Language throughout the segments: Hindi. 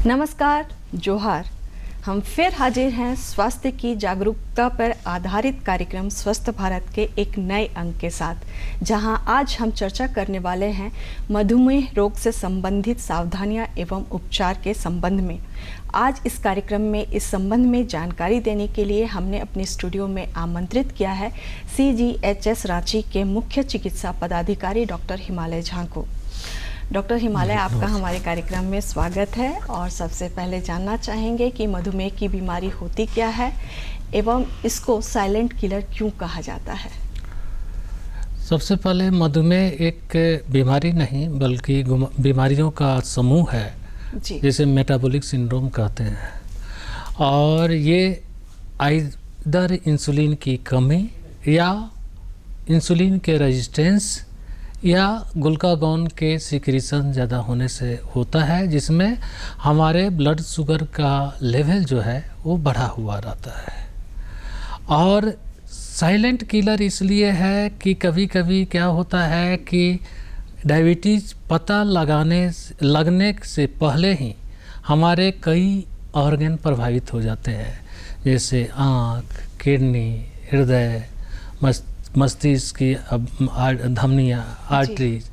नमस्कार, जोहार। हम फिर हाजिर हैं स्वास्थ्य की जागरूकता पर आधारित कार्यक्रम स्वस्थ भारत के एक नए अंक के साथ, जहां आज हम चर्चा करने वाले हैं मधुमेह रोग से संबंधित सावधानियां एवं उपचार के संबंध में। आज इस कार्यक्रम में इस संबंध में जानकारी देने के लिए हमने अपने स्टूडियो में आमंत्रित किया है CGHS रांची के मुख्य चिकित्सा पदाधिकारी डॉक्टर हिमालय झा को। डॉक्टर हिमालय, आपका हमारे कार्यक्रम में स्वागत है। और सबसे पहले जानना चाहेंगे कि मधुमेह की बीमारी होती क्या है एवं इसको साइलेंट किलर क्यों कहा जाता है। सबसे पहले मधुमेह एक बीमारी नहीं बल्कि बीमारियों का समूह है जी। जिसे मेटाबॉलिक सिंड्रोम कहते हैं, और ये आइदर इंसुलिन की कमी या इंसुलिन के रेजिस्टेंस या ग्लूकागॉन के सिक्रीशन ज़्यादा होने से होता है, जिसमें हमारे ब्लड शुगर का लेवल जो है वो बढ़ा हुआ रहता है। और साइलेंट किलर इसलिए है कि कभी कभी क्या होता है कि डायबिटीज़ पता लगने से पहले ही हमारे कई ऑर्गन प्रभावित हो जाते हैं, जैसे आँख, किडनी, हृदय, मस्तिष्क की धमनियाँ, आर्टरीज,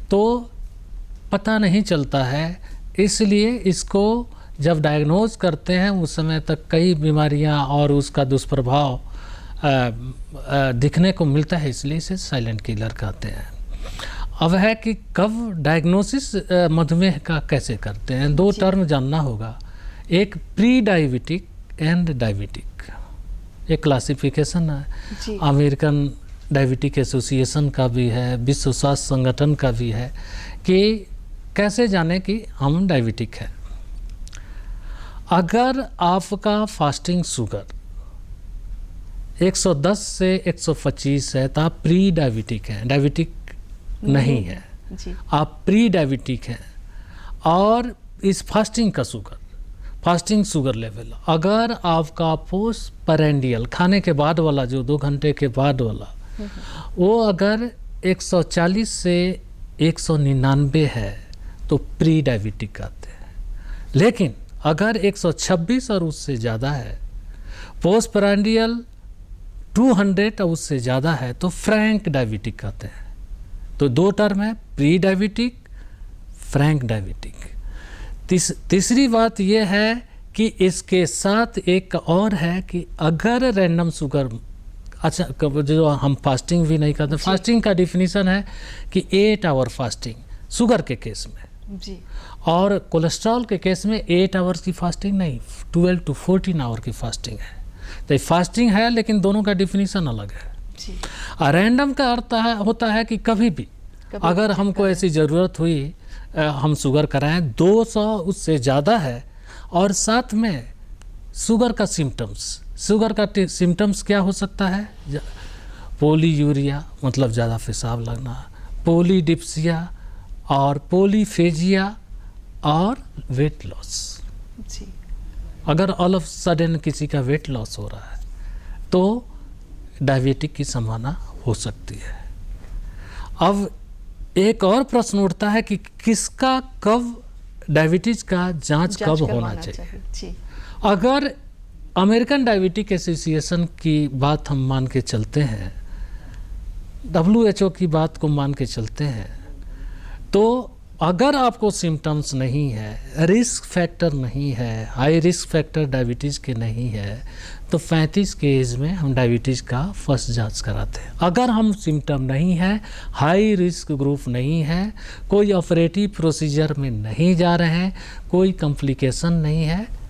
तो पता नहीं चलता है। इसलिए इसको जब डायग्नोज करते हैं उस समय तक कई बीमारियां और उसका दुष्प्रभाव दिखने को मिलता है, इसलिए इसे साइलेंट किलर कहते हैं। अब है कि कब डायग्नोसिस मधुमेह का कैसे करते हैं, दो टर्म जानना होगा। एक प्री डायबिटिक एंड डायबिटिक, एक क्लासिफिकेशन है, अमेरिकन डायबिटिक एसोसिएशन का भी है, विश्व स्वास्थ्य संगठन का भी है, कि कैसे जाने कि हम डायबिटिक हैं। अगर आपका फास्टिंग शुगर 110 से 125 है तो आप प्री डायबिटिक हैं, डायबिटिक नहीं है जी। आप प्री डायबिटिक हैं। और इस फास्टिंग शुगर लेवल अगर आपका पोस्ट पेरेंडियल खाने के बाद वाला जो 2 घंटे के बाद वाला वो अगर 140 से 199 है तो प्री डायबिटिक कहते हैं। लेकिन अगर 126 और उससे ज़्यादा है, पोस्ट प्रांडियल 200 और उससे ज़्यादा है, तो फ्रैंक डायबिटिक कहते हैं। तो दो टर्म है, प्री डायबिटिक, फ्रैंक डायबिटिक। तीसरी बात यह है कि इसके साथ एक और है कि अगर रैंडम शुगर, अच्छा जो हम फास्टिंग भी नहीं करते, फास्टिंग का डिफिनीशन है कि 8 आवर फास्टिंग शुगर के केस में जी। और कोलेस्ट्रॉल के केस में 8 आवर्स की फास्टिंग नहीं, 12 to 14 आवर की फास्टिंग है। तो फास्टिंग है, लेकिन दोनों का डिफिनीशन अलग है जी। रैंडम का अर्थ होता है कि कभी भी अगर हमको ऐसी ज़रूरत हुई, हम शुगर कराएं, 200 उससे ज़्यादा है, और साथ में शुगर का सिम्टम्स क्या हो सकता है, पोलीयूरिया मतलब ज़्यादा पेशाब लगना, पोलीडिप्सिया और पोलीफेजिया और वेट लॉस जी। अगर ऑल ऑफ सडन किसी का वेट लॉस हो रहा है तो डायबिटिक की संभावना हो सकती है। अब एक और प्रश्न उठता है कि किसका कब डायबिटीज का जांच कब होना चाहिए। अगर अमेरिकन डायबिटिक एसोसिएशन की बात हम मान के चलते हैं, WHO की बात को मान के चलते हैं, तो अगर आपको सिम्टम्स नहीं है, रिस्क फैक्टर नहीं है, हाई रिस्क फैक्टर डायबिटीज़ के नहीं है, तो 35 के एज में हम डायबिटीज़ का फर्स्ट जांच कराते हैं। अगर हम सिम्टम नहीं है, हाई रिस्क ग्रुप नहीं है, कोई ऑपरेटिव प्रोसीजर में नहीं जा रहे हैं, कोई कॉम्प्लिकेशन नहीं है,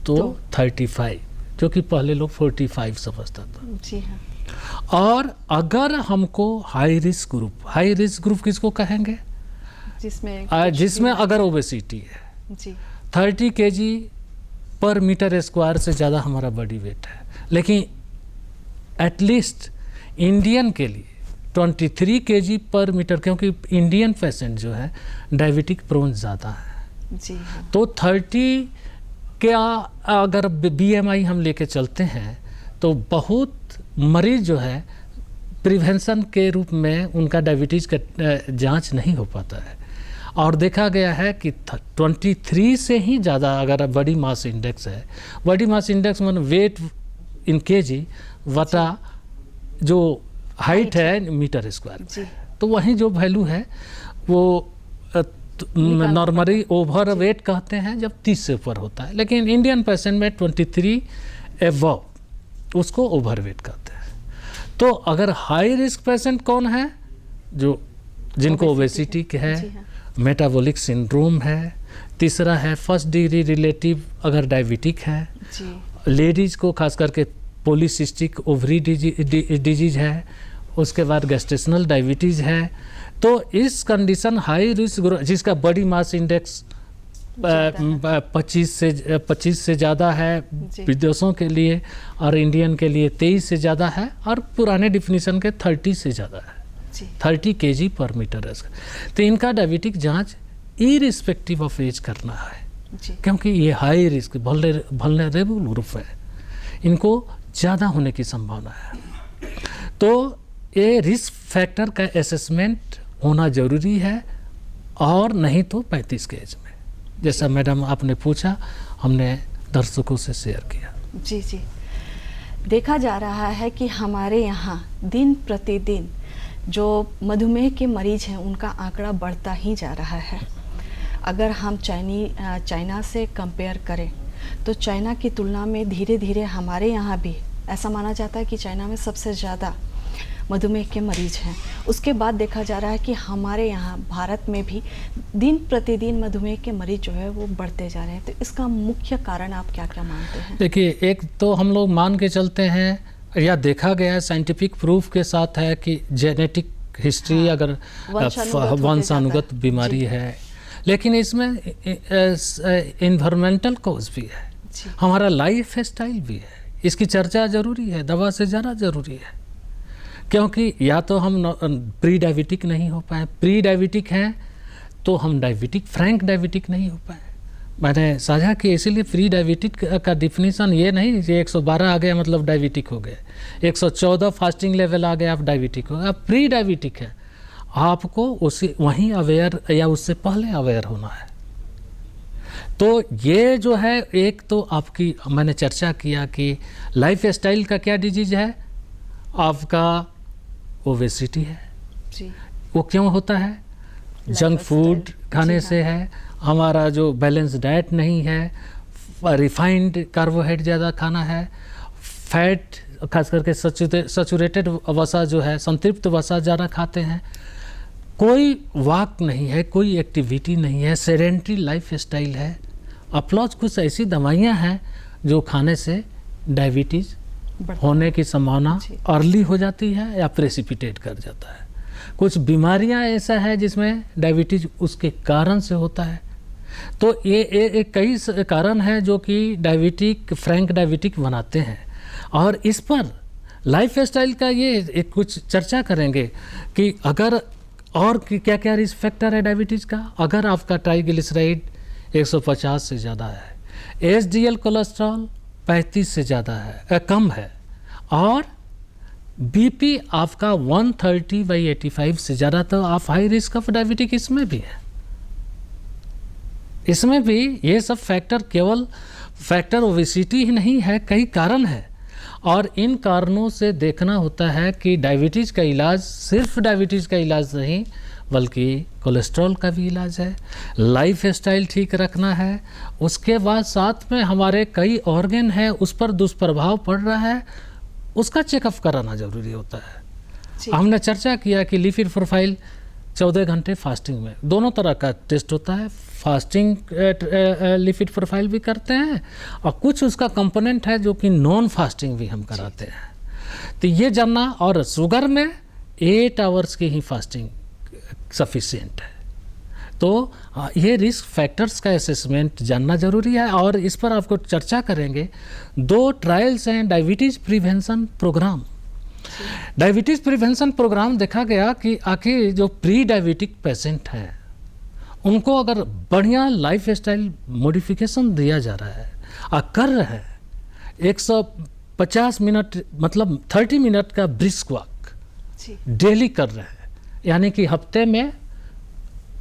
तो 35, क्योंकि पहले लोग 45 समझता था जी हाँ। और अगर हमको हाई रिस्क ग्रुप किसको कहेंगे, जिसमें अगर ओबेसिटी है जी, 30 kg पर मीटर स्क्वायर से ज़्यादा हमारा बॉडी वेट है, लेकिन एटलीस्ट इंडियन के लिए 23 kg पर मीटर, क्योंकि इंडियन पेशेंट जो है डायबिटिक प्रोन ज़्यादा है जी हाँ। तो 30 क्या अगर BMI हम लेके चलते हैं तो बहुत मरीज जो है प्रिवेंशन के रूप में उनका डायबिटीज़ का जांच नहीं हो पाता है। और देखा गया है कि 23 से ही ज़्यादा अगर बॉडी मास इंडेक्स है, बॉडी मास इंडेक्स मतलब वेट इन केजी वटा जो हाइट है मीटर स्क्वायर, तो वहीं जो वैल्यू है वो नॉर्मली ओवर वेट कहते हैं जब 30 से ऊपर होता है, लेकिन इंडियन पेशेंट में 23 एबव उसको ओवर वेट कहते हैं। तो अगर हाई रिस्क पेशेंट कौन है, जो जिनको ओबेसिटी है, मेटाबॉलिक सिंड्रोम है, तीसरा है फर्स्ट डिग्री रिलेटिव अगर डायबिटिक है, लेडीज को खास करके पॉलीसिस्टिक ओवरी डिजीज है, उसके बाद गेस्टेशनल डायबिटीज़ है। तो इस कंडीशन हाई रिस्क जिसका बॉडी मास इंडेक्स 25 से ज़्यादा है विदेशों के लिए, और इंडियन के लिए 23 से ज़्यादा है, और पुराने डिफिनीशन के 30 से ज़्यादा है, 30 kg पर मीटर स्क्वायर। तो इनका डायबिटिक जांच इरिस्पेक्टिव ऑफ एज करना है, क्योंकि ये हाई रिस्क वल्नरेबल ग्रुप है, इनको ज़्यादा होने की संभावना है। तो ये रिस्क फैक्टर का असेसमेंट होना ज़रूरी है, और नहीं तो 35 के एज में, जैसा मैडम आपने पूछा, हमने दर्शकों से शेयर किया। जी जी, देखा जा रहा है कि हमारे यहाँ दिन प्रतिदिन जो मधुमेह के मरीज हैं उनका आंकड़ा बढ़ता ही जा रहा है। अगर हम चाइना से कंपेयर करें तो चाइना की तुलना में धीरे धीरे हमारे यहाँ भी ऐसा माना जाता है कि चाइना में सबसे ज़्यादा मधुमेह के मरीज हैं। उसके बाद देखा जा रहा है कि हमारे यहाँ भारत में भी दिन प्रतिदिन मधुमेह के मरीज जो है वो बढ़ते जा रहे हैं। तो इसका मुख्य कारण आप क्या क्या मानते हैं? देखिए, एक तो हम लोग मान के चलते हैं या देखा गया है साइंटिफिक प्रूफ के साथ है कि जेनेटिक हिस्ट्री, अगर वंशानुगत बीमारी है, लेकिन इसमें इन्वायरमेंटल कॉज भी है, हमारा लाइफ स्टाइल भी है। इसकी चर्चा ज़रूरी है, दवा से ज़्यादा ज़रूरी है, क्योंकि या तो हम प्री डायबिटिक नहीं हो पाए, प्री डायबिटिक हैं तो हम डायबिटिक फ्रैंक डायबिटिक नहीं हो पाए। मैंने साझा किया, इसीलिए प्री डायबिटिक का डिफिनीशन ये नहीं कि 112 आ गया मतलब डायबिटिक हो गए, 114 फास्टिंग लेवल आ गया आप डायबिटिक हो गए। आप प्री डायबिटिक है, आपको उसी वहीं अवेयर या उससे पहले अवेयर होना है। तो ये जो है, एक तो आपकी मैंने चर्चा किया कि लाइफ स्टाइल का क्या डिजीज है, आपका ओबेसिटी है जी। वो क्यों होता है? जंक फूड खाने से है, हमारा जो बैलेंस डाइट नहीं है, रिफाइंड कार्बोहाइड्रेट ज़्यादा खाना है, फैट खास करके सैचुरेटेड वसा जो है, संतृप्त वसा ज़्यादा खाते हैं, कोई वॉक नहीं है, कोई एक्टिविटी नहीं है, सेडेंटरी लाइफ स्टाइल है, अपलॉज कुछ ऐसी दवाइयाँ हैं जो खाने से डायबिटीज़ होने की संभावना अर्ली हो जाती है या प्रेसिपिटेट कर जाता है। कुछ बीमारियां ऐसा है जिसमें डायबिटीज उसके कारण से होता है। तो ये कई कारण है जो कि डायबिटिक फ्रैंक डायबिटिक बनाते हैं, और इस पर लाइफ स्टाइल का ये कुछ चर्चा करेंगे कि अगर और क्या क्या रिस्क फैक्टर है डायबिटीज़ का। अगर आपका ट्राइग्लिसराइड 150 से ज़्यादा है, एचडीएल कोलेस्ट्रॉल 35 से ज़्यादा है, कम है, और बीपी आपका 130/85 से ज़्यादा, तो आप हाई रिस्क ऑफ डायबिटिक इसमें भी है। इसमें भी ये सब फैक्टर, केवल फैक्टर ओबेसिटी ही नहीं है, कई कारण है, और इन कारणों से देखना होता है कि डायबिटीज़ का इलाज सिर्फ डायबिटीज़ का इलाज नहीं, बल्कि कोलेस्ट्रॉल का भी इलाज है, लाइफ स्टाइल ठीक रखना है, उसके बाद साथ में हमारे कई ऑर्गन है उस पर दुष्प्रभाव पड़ रहा है, उसका चेकअप कराना ज़रूरी होता है। हमने चर्चा किया कि लिपिड प्रोफाइल 14 घंटे फास्टिंग में दोनों तरह का टेस्ट होता है, फास्टिंग लिपिड प्रोफाइल भी करते हैं, और कुछ उसका कंपोनेंट है जो कि नॉन फास्टिंग भी हम कराते हैं। तो ये जानना, और शुगर में 8 आवर्स की ही फास्टिंग सफिशिएंट है। तो ये रिस्क फैक्टर्स का असेसमेंट जानना ज़रूरी है, और इस पर आपको चर्चा करेंगे। 2 ट्रायल्स हैं diabetes prevention program. Diabetes prevention program देखा गया कि आखिर जो प्री डायबिटिक पेशेंट हैं उनको अगर बढ़िया लाइफ स्टाइल मॉडिफिकेशन दिया जा रहा है और कर रहे हैं, 150 मिनट मतलब 30 मिनट का ब्रिस्क वॉक डेली कर रहे हैं, यानी कि हफ्ते में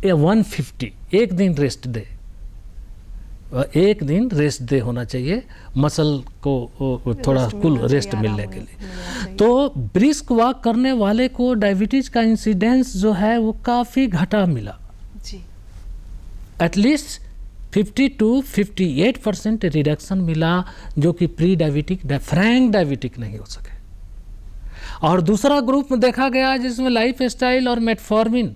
150 एक दिन रेस्ट डे, एक दिन रेस्ट डे होना चाहिए मसल को थोड़ा कुल रेस्ट मिलने के लिए। तो ब्रिस्क वॉक करने वाले को डायबिटीज का इंसिडेंस जो है वो काफ़ी घटा मिला जी। एटलीस्ट 50 to 58% रिडक्शन मिला, जो कि प्री डायबिटिक फ्रैंक डायबिटिक नहीं हो सके। और दूसरा ग्रुप में देखा गया जिसमें लाइफ स्टाइल और मेटफॉर्मिन,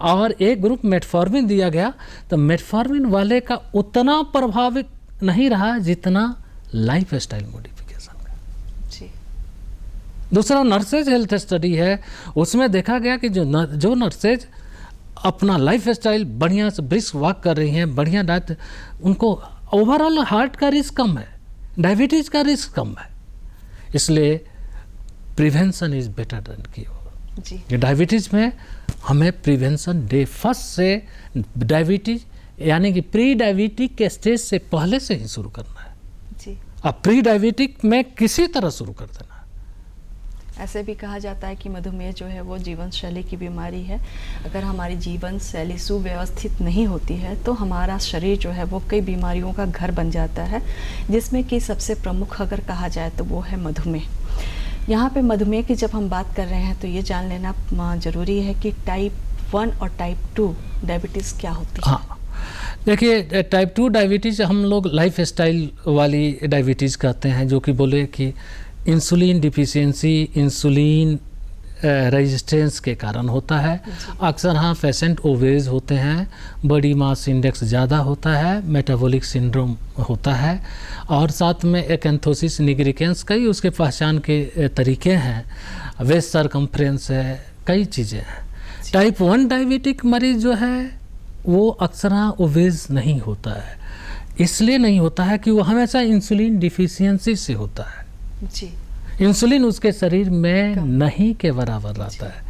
और एक ग्रुप मेटफॉर्मिन दिया गया, तो मेटफॉर्मिन वाले का उतना प्रभावित नहीं रहा जितना लाइफ स्टाइल मॉडिफिकेशन का। जी। दूसरा नर्सेज हेल्थ स्टडी है, उसमें देखा गया कि जो नर्सेज अपना लाइफ स्टाइल बढ़िया से ब्रिस्क वॉक कर रही हैं, बढ़िया डाइट, उनको ओवरऑल हार्ट का रिस्क कम है, डायबिटीज का रिस्क कम है। इसलिए prevention is better than cure. जी। डायबिटीज में हमें प्रिवेंशन डे फर्स्ट से डायबिटीज यानी कि प्री डायबिटिक के स्टेज से पहले से ही शुरू करना है। जी। अब प्री डायबिटिक में किसी तरह शुरू कर देना है। ऐसे भी कहा जाता है कि मधुमेह जो है वो जीवन शैली की बीमारी है। अगर हमारी जीवन शैली सुव्यवस्थित नहीं होती है तो हमारा शरीर जो है वो कई बीमारियों का घर बन जाता है, जिसमें कि सबसे प्रमुख अगर कहा जाए तो वो है मधुमेह। यहाँ पे मधुमेह की जब हम बात कर रहे हैं तो ये जान लेना ज़रूरी है कि टाइप 1 और टाइप 2 डायबिटीज़ क्या होती है। हाँ, देखिए टाइप 2 डायबिटीज़ हम लोग लाइफ स्टाइल वाली डायबिटीज़ कहते हैं, जो कि बोले कि इंसुलिन डिफिशियंसी, इंसुलिन रेजिस्टेंस के कारण होता है। अक्सर हाँ पेशेंट ओबेज होते हैं, बॉडी मास इंडेक्स ज़्यादा होता है, मेटाबॉलिक सिंड्रोम होता है, और साथ में एकैंथोसिस निग्रिकेंस, कई उसके पहचान के तरीके हैं, वेस्ट सरकम्फ्रेंस है, कई चीज़ें हैं। टाइप 1 डायबिटिक मरीज जो है वो अक्सर हाँ ओबेज नहीं होता है। इसलिए नहीं होता है कि वो हमेशा इंसुलिन डिफिशियंसी से होता है। जी। इंसुलिन उसके शरीर में नहीं के बराबर रहता है,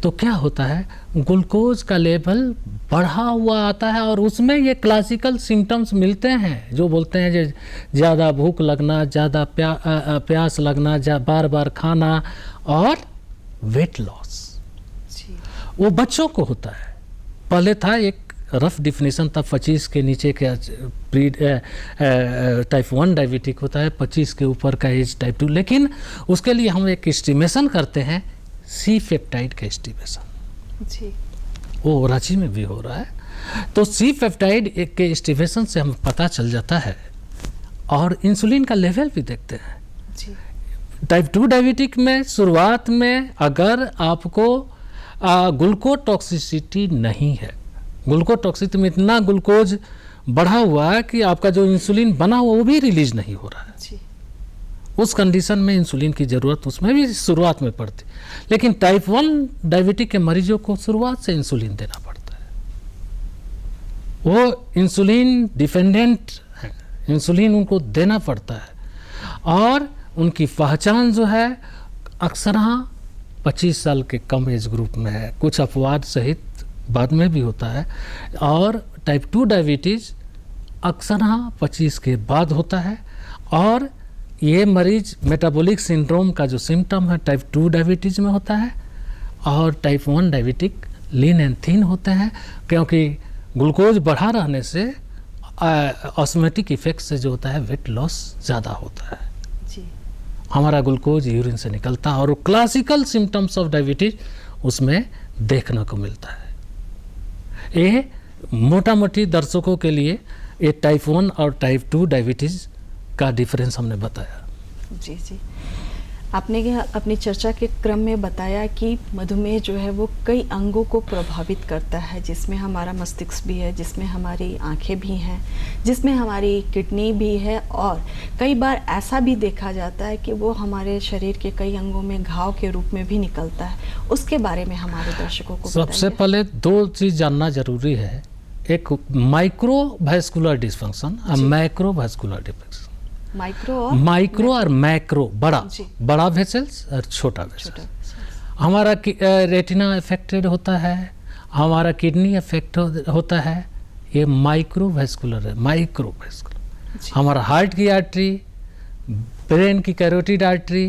तो क्या होता है ग्लूकोज का लेवल बढ़ा हुआ आता है, और उसमें ये क्लासिकल सिम्टम्स मिलते हैं जो बोलते हैं जो ज़्यादा भूख लगना, ज़्यादा प्यास लगना, बार बार खाना, और वेट लॉस। वो बच्चों को होता है। पहले था एक रफ डिफिनेशन था 25 के नीचे का प्री टाइप 1 डायबिटिक होता है, 25 के ऊपर का एज टाइप 2, लेकिन उसके लिए हम एक एस्टिमेशन करते हैं, सी पेप्टाइड का एस्टिमेशन। जी। वो रांची में भी हो रहा है। तो सी पेप्टाइड के एस्टिमेशन से हमें पता चल जाता है, और इंसुलिन का लेवल भी देखते हैं। जी। टाइप 2 डायबिटिक में शुरुआत में अगर आपको ग्लूकोटॉक्सिसिटी नहीं है, ग्लूकोटॉक्सिसिटी में इतना ग्लूकोज बढ़ा हुआ है कि आपका जो इंसुलिन बना हुआ वो भी रिलीज नहीं हो रहा है, जी। उस कंडीशन में इंसुलिन की ज़रूरत उसमें भी शुरुआत में पड़ती। लेकिन टाइप 1 डायबिटिक के मरीजों को शुरुआत से इंसुलिन देना पड़ता है, वो इंसुलिन डिपेंडेंट है, इंसुलिन उनको देना पड़ता है। और उनकी पहचान जो है अक्सर 25 साल के कम एज ग्रुप में है, कुछ अपवाद सहित बाद में भी होता है। और टाइप 2 डायबिटीज़ अक्सर 25 के बाद होता है, और ये मरीज मेटाबॉलिक सिंड्रोम का जो सिम्टम है टाइप 2 डायबिटीज़ में होता है, और type 1 diabetic lean and thin होते हैं, क्योंकि ग्लूकोज बढ़ा रहने से ऑस्मेटिक इफेक्ट से जो होता है वेट लॉस ज़्यादा होता है। जी। हमारा ग्लूकोज यूरिन से निकलता है, और क्लासिकल सिम्टम्स ऑफ डायबिटीज उसमें देखने को मिलता है। ये मोटा मोटी दर्शकों के लिए ये टाइप 1 और टाइप 2 डायबिटीज़ का डिफरेंस हमने बताया। जी। जी। आपने अपनी चर्चा के क्रम में बताया कि मधुमेह जो है वो कई अंगों को प्रभावित करता है, जिसमें हमारा मस्तिष्क भी है, जिसमें हमारी आंखें भी हैं, जिसमें हमारी किडनी भी है, और कई बार ऐसा भी देखा जाता है कि वो हमारे शरीर के कई अंगों में घाव के रूप में भी निकलता है। उसके बारे में हमारे दर्शकों को सबसे पहले 2 चीज़ जानना जरूरी है, एक माइक्रोवास्कुलर डिस्फंक्शन और मैक्रोवास्कुलर डिस्फंक्शन। माइक्रो और मैक्रो, बड़ा वेसल्स और छोटा वेसल्स। हमारा रेटिना अफेक्टेड होता है, हमारा किडनी अफेक्ट होता है, ये माइक्रोवास्कुलर है, माइक्रोवास्कुलर। हमारा हार्ट की आर्टरी, ब्रेन की कैरोटिड आर्टरी,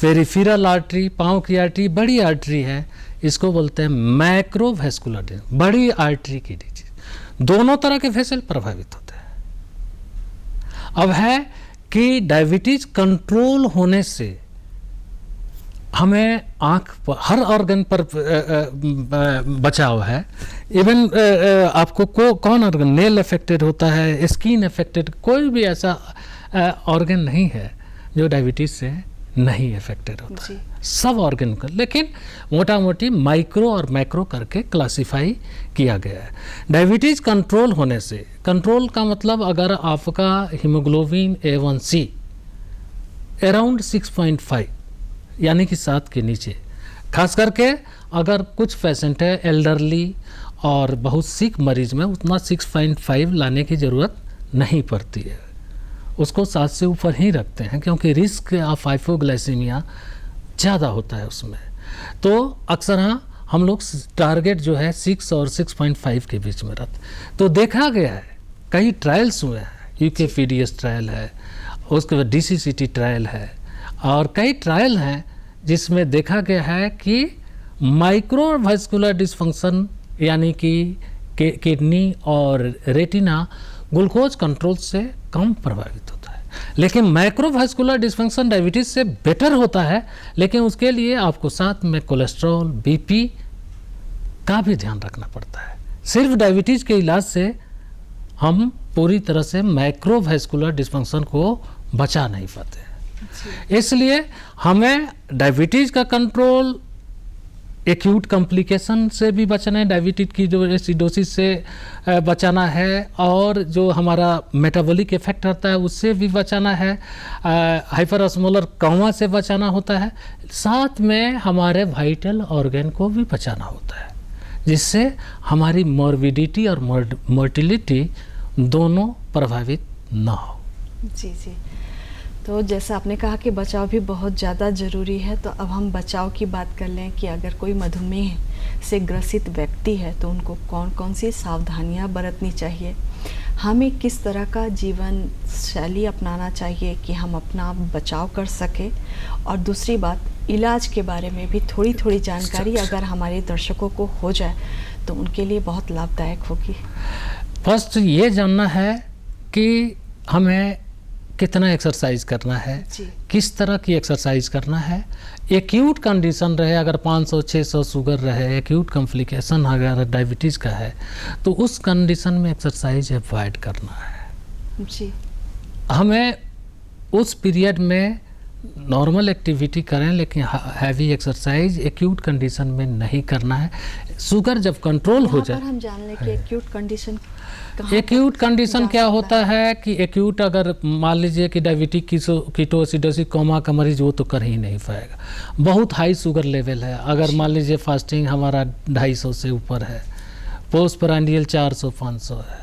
पेरिफेरल आर्टरी, पाँव की आर्टरी, बड़ी आर्टरी है, इसको बोलते हैं मैक्रोवैस्कुलर डिजीज, बड़ी आर्टरी की डिजीज। दोनों तरह के वेसल प्रभावित होते हैं। अब है कि डायबिटीज कंट्रोल होने से हमें आँख पर, हर ऑर्गन पर बचाव है। इवन आपको कौन ऑर्गन, नेल अफेक्टेड होता है, स्किन अफेक्टेड, कोई भी ऐसा ऑर्गन नहीं है जो डायबिटीज से नहीं अफेक्टेड होता है, सब ऑर्गन का। लेकिन मोटा मोटी माइक्रो और मैक्रो करके क्लासिफाई किया गया है। डायबिटीज कंट्रोल होने से, कंट्रोल का मतलब अगर आपका हीमोग्लोबिन A1C अराउंड 6.5 यानी कि 7 के नीचे, खास करके अगर कुछ पेशेंट है एल्डरली और बहुत सिक मरीज में उतना 6.5 लाने की ज़रूरत नहीं पड़ती है, उसको 7 से ऊपर ही रखते हैं क्योंकि रिस्क ऑफ हाइपोग्लाइसीमिया ज़्यादा होता है उसमें। तो अक्सर हम लोग टारगेट जो है 6 और 6.5 के बीच में रखते। तो देखा गया है, कई ट्रायल्स हुए हैं, UKPDS ट्रायल है, उसके बाद DCCT ट्रायल है और कई ट्रायल हैं जिसमें देखा गया है कि माइक्रोवास्कुलर डिसफंक्शन यानी कि किडनी और रेटिना ग्लूकोज कंट्रोल से कम प्रभावित होता है। लेकिन माइक्रोवास्कुलर डिसफंक्शन डायबिटीज से बेटर होता है, लेकिन उसके लिए आपको साथ में कोलेस्ट्रॉल, BP का भी ध्यान रखना पड़ता है। सिर्फ डायबिटीज के इलाज से हम पूरी तरह से माइक्रोवास्कुलर डिसफंक्शन को बचा नहीं पाते। इसलिए हमें डायबिटीज का कंट्रोल, एक्यूट कॉम्प्लिकेशन से भी बचना है, डायबिटीज की जो एसिडोसिस से बचाना है, और जो हमारा मेटाबॉलिक इफेक्ट रहता है उससे भी बचाना है, हाइपरऑस्मोलर कोमा से बचाना होता है, साथ में हमारे वाइटल ऑर्गन को भी बचाना होता है, जिससे हमारी मॉर्बिडिटी और मोर्टिलिटी दोनों प्रभावित ना हो। जी जी। तो जैसा आपने कहा कि बचाव भी बहुत ज़्यादा ज़रूरी है, तो अब हम बचाव की बात कर लें कि अगर कोई मधुमेह से ग्रसित व्यक्ति है तो उनको कौन कौन सी सावधानियां बरतनी चाहिए, हमें किस तरह का जीवन शैली अपनाना चाहिए कि हम अपना बचाव कर सकें, और दूसरी बात इलाज के बारे में भी थोड़ी थोड़ी जानकारी अगर हमारे दर्शकों को हो जाए तो उनके लिए बहुत लाभदायक होगी। फर्स्ट ये जानना है कि हमें कितना एक्सरसाइज करना है, किस तरह की एक्सरसाइज करना है। एक्यूट कंडीशन रहे, अगर 500-600 शुगर रहे, एक्यूट कॉम्प्लिकेशन अगर डायबिटीज़ का है, तो उस कंडीशन में एक्सरसाइज अवॉइड करना है। जी। हमें उस पीरियड में नॉर्मल एक्टिविटी करें, लेकिन हैवी एक्सरसाइज एक्यूट कंडीशन में नहीं करना है। शुगर जब कंट्रोल हो जाए, हम जान लें कि एक्यूट कंडीशन, एक्यूट कंडीशन क्या होता है कि एक्यूट अगर मान लीजिए कि डायबिटिक कीटोसिडोसिस कोमा का मरीज, वो तो कर ही नहीं पाएगा। बहुत हाई शुगर लेवल है, अगर मान लीजिए फास्टिंग हमारा 250 से ऊपर है, पोस्टप्रांडियल 400-500 है,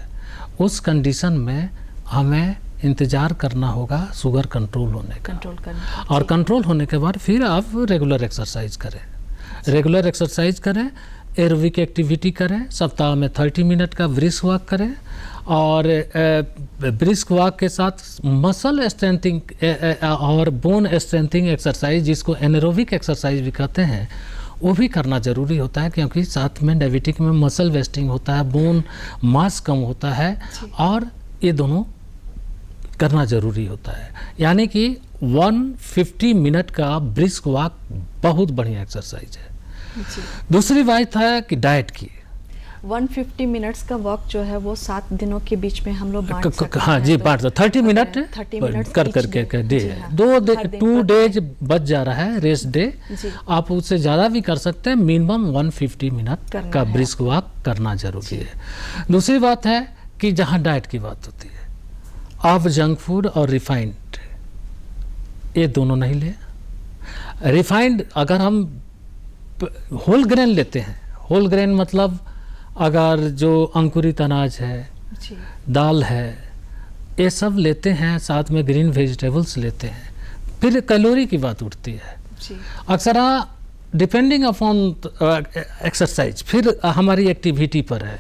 उस कंडीशन में हमें इंतज़ार करना होगा शुगर कंट्रोल होने का, और कंट्रोल होने के बाद फिर आप रेगुलर एक्सरसाइज करें, रेगुलर एक्सरसाइज करें, एरोबिक एक्टिविटी करें, सप्ताह में 30 मिनट का ब्रिस्क वॉक करें, और ब्रिस्क वॉक के साथ मसल स्ट्रेंथिंग और बोन स्ट्रेंथिंग एक्सरसाइज, जिसको एनारोबिक एक्सरसाइज भी कहते हैं, वो भी करना ज़रूरी होता है, क्योंकि साथ में डायबिटिक में मसल वेस्टिंग होता है, बोन मास कम होता है, और ये दोनों करना ज़रूरी होता है। यानी कि 150 मिनट का ब्रिस्क वॉक बहुत बढ़िया एक्सरसाइज है। दूसरी बात है कि डाइट की 150 मिनट्स का वॉक जो है वो 7 दिनों के बीच में हम लोग बांट सकते हैं। हाँ जी, बांट दो, 30 मिनट कर डे है, 2 डेज बच जा रहा है रेस्ट डे, आप उससे ज़्यादा भी कर सकते हैं। मिनिमम 150 मिनट का ब्रिस्क वॉक करना जरूरी है। दूसरी बात है कि जहाँ डाइट की बात होती है, आप जंक फूड और रिफाइंड ये दोनों नहीं ले। रिफाइंड अगर हम होल ग्रेन लेते हैं, होल ग्रेन मतलब अगर जो अंकुरित अनाज है, दाल है, ये सब लेते हैं, साथ में ग्रीन वेजिटेबल्स लेते हैं, फिर कैलोरी की बात उठती है। अक्सर डिपेंडिंग अपॉन एक्सरसाइज, फिर हमारी एक्टिविटी पर है,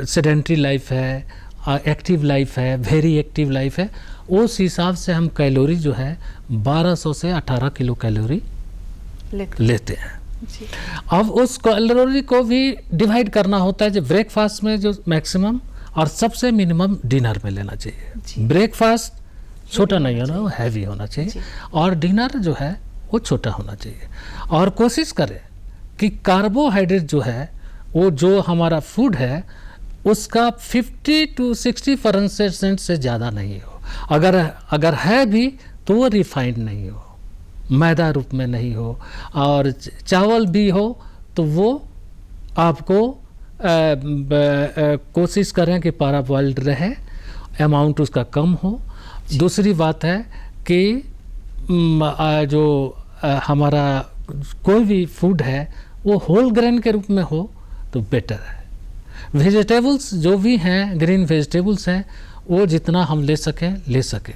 सेडेंट्री लाइफ है, एक्टिव लाइफ है, वेरी एक्टिव लाइफ है, उस हिसाब से हम कैलोरी जो है 1200 से 18 किलो कैलोरी लेते हैं। जी। अब उस कैलोरी को भी डिवाइड करना होता है, जो ब्रेकफास्ट में जो मैक्सिमम और सबसे मिनिमम डिनर में लेना चाहिए। ब्रेकफास्ट छोटा नहीं होना, वो हैवी होना चाहिए, और डिनर जो है वो छोटा होना चाहिए। और कोशिश करें कि कार्बोहाइड्रेट जो है वो जो हमारा फूड है उसका 50 to 60% से ज़्यादा नहीं हो। अगर है भी तो वो रिफाइंड नहीं हो, मैदा रूप में नहीं हो, और चावल भी हो तो वो आपको कोशिश करें कि पारा बॉइल्ड रहे, अमाउंट उसका कम हो। दूसरी बात है कि जो हमारा कोई भी फूड है वो होल ग्रेन के रूप में हो तो बेटर है। वेजिटेबल्स जो भी हैं, ग्रीन वेजिटेबल्स हैं, वो जितना हम ले सकें।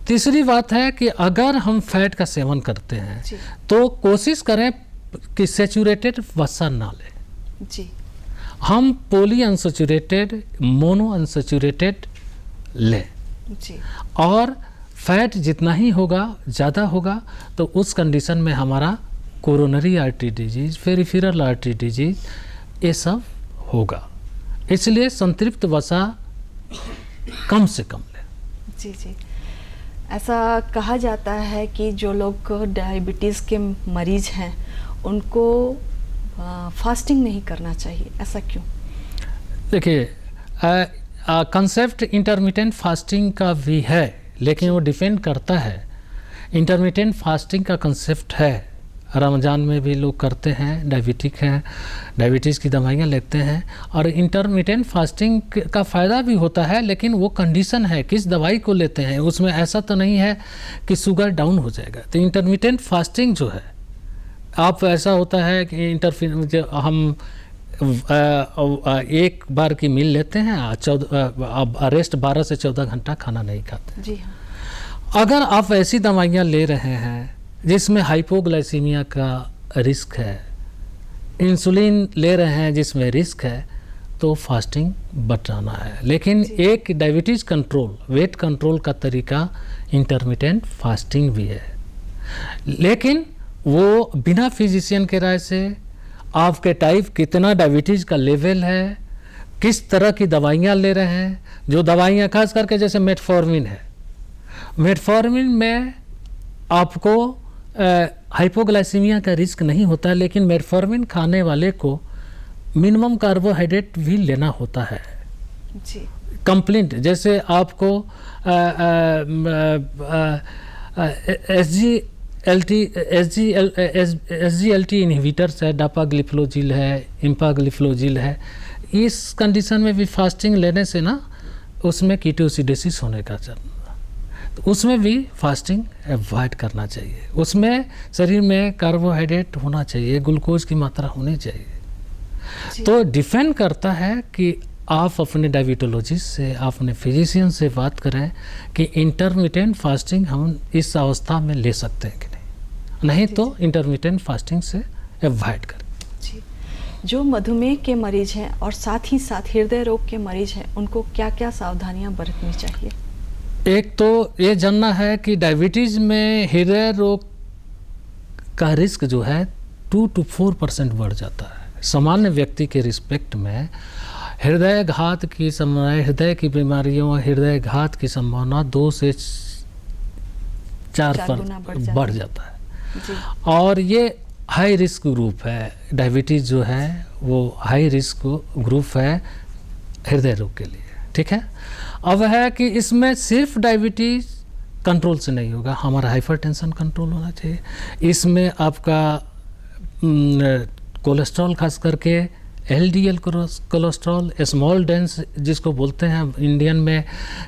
तीसरी बात है कि अगर हम फैट का सेवन करते हैं तो कोशिश करें कि सैचुरेटेड वसा ना लें। जी। हम पॉली अनसैचुरेटेड, मोनो अनसैचुरेटेड लें। जी। और फैट जितना ही होगा, ज़्यादा होगा, तो उस कंडीशन में हमारा coronary artery disease, peripheral artery disease, ये सब होगा। इसलिए संतृप्त वसा कम से कम लें। जी जी। ऐसा कहा जाता है कि जो लोग डायबिटीज़ के मरीज हैं उनको फास्टिंग नहीं करना चाहिए, ऐसा क्यों? देखिए, कंसेप्ट इंटरमिटेंट फास्टिंग का भी है, लेकिन वो डिपेंड करता है। इंटरमिटेंट फास्टिंग का कंसेप्ट है, रमज़ान में भी लोग करते हैं, डायबिटिक हैं, डायबिटीज़ की दवाइयाँ लेते हैं, और इंटरमिटेंट फास्टिंग का फ़ायदा भी होता है, लेकिन वो कंडीशन है किस दवाई को लेते हैं। उसमें ऐसा तो नहीं है कि शुगर डाउन हो जाएगा। तो इंटरमिटेंट फास्टिंग जो है, आप ऐसा होता है कि हम एक बार की मील लेते हैं, अब रेस्ट 12 से 14 घंटा खाना नहीं खाते। जी हाँ। अगर आप ऐसी दवाइयाँ ले रहे हैं जिसमें हाइपोग्लाइसीमिया का रिस्क है, इंसुलिन ले रहे हैं जिसमें रिस्क है, तो फास्टिंग बचाना है। लेकिन एक डायबिटीज़ कंट्रोल, वेट कंट्रोल का तरीका इंटरमिटेंट फास्टिंग भी है, लेकिन वो बिना फिजिशियन के राय से, आपके टाइप कितना डायबिटीज़ का लेवल है, किस तरह की दवाइयाँ ले रहे हैं। जो दवाइयाँ खास करके जैसे मेटफॉर्मिन है, मेटफॉर्मिन में आपको हाइपोग्लाइसीमिया का रिस्क नहीं होता, लेकिन मेटफॉर्मिन खाने वाले को मिनिमम कार्बोहाइड्रेट भी लेना होता है। जी। कंप्लीट, जैसे आपको SGLT इनहिबिटर्स है, डापाग्लिफ्लोजिल है, इम्पाग्लिफ्लोजिल है। इस कंडीशन में भी फास्टिंग लेने से ना उसमें कीटोसिडोसिस होने का चांस, तो उसमें भी फास्टिंग अवॉइड करना चाहिए। उसमें शरीर में कार्बोहाइड्रेट होना चाहिए, ग्लूकोज की मात्रा होनी चाहिए। तो डिपेंड करता है कि आप अपने डायबिटोलॉजिस्ट से, अपने फिजिशियन से बात करें कि इंटरमिटेंट फास्टिंग हम इस अवस्था में ले सकते हैं कि नहीं तो इंटरमिटेंट फास्टिंग से अवॉइड करें। जी। जो मधुमेह के मरीज हैं और साथ ही साथ हृदय रोग के मरीज हैं, उनको क्या क्या सावधानियां बरतनी चाहिए? एक तो ये जानना है कि डायबिटीज़ में हृदय रोग का रिस्क जो है 2 to 4% बढ़ जाता है। सामान्य व्यक्ति के रिस्पेक्ट में हृदय घात की संभावना, हृदय की बीमारियों, हृदय घात की संभावना 2 से 4 पर बढ़ जाता है। जी। और ये हाई रिस्क ग्रुप है। डायबिटीज़ जो है वो हाई रिस्क ग्रुप है हृदय रोग के लिए, ठीक है। अब है कि इसमें सिर्फ डायबिटीज़ कंट्रोल से नहीं होगा, हमारा हाइपरटेंशन कंट्रोल होना चाहिए। इसमें आपका कोलेस्ट्रॉल, खास करके LDL कोलेस्ट्रॉल, स्मॉल डेंस जिसको बोलते हैं इंडियन में,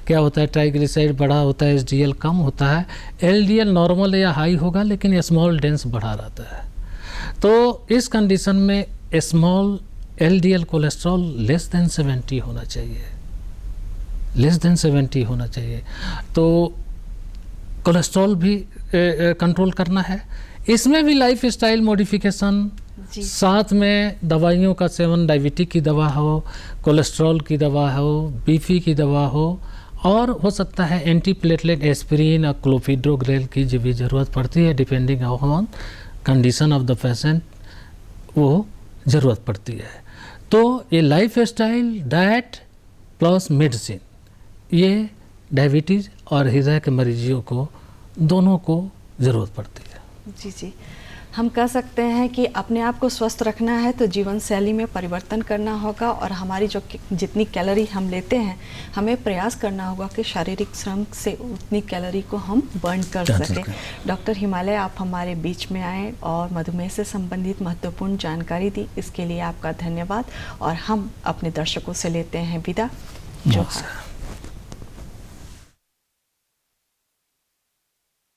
क्या होता है, ट्राइग्लिसराइड बड़ा होता है, HDL कम होता है। LDL नॉर्मल या हाई होगा, लेकिन स्मॉल डेंस बढ़ा रहता है। तो इस कंडीशन में small LDL cholesterol less than 70 होना चाहिए, लेस देन 70 होना चाहिए। तो कोलेस्ट्रॉल भी कंट्रोल करना है। इसमें भी लाइफ स्टाइल मॉडिफिकेशन, साथ में दवाइयों का सेवन, डायबिटिक की दवा हो, कोलेस्ट्रॉल की दवा हो, BP की दवा हो, और हो सकता है एंटी प्लेटलेट एस्पिरिन और क्लोपिड्रोग्रेल की जो भी ज़रूरत पड़ती है depending on condition of the patient वो ज़रूरत पड़ती है। तो ये life style, diet plus medicine, ये डायबिटीज़ और हृदय के मरीजों को दोनों को ज़रूरत पड़ती है। जी जी, हम कह सकते हैं कि अपने आप को स्वस्थ रखना है तो जीवन शैली में परिवर्तन करना होगा, और हमारी जो जितनी कैलोरी हम लेते हैं हमें प्रयास करना होगा कि शारीरिक श्रम से उतनी कैलोरी को हम बर्न कर सकें। डॉक्टर हिमालय, आप हमारे बीच में आए और मधुमेह से संबंधित महत्वपूर्ण जानकारी दी, इसके लिए आपका धन्यवाद। और हम अपने दर्शकों से लेते हैं विदा। जोहार।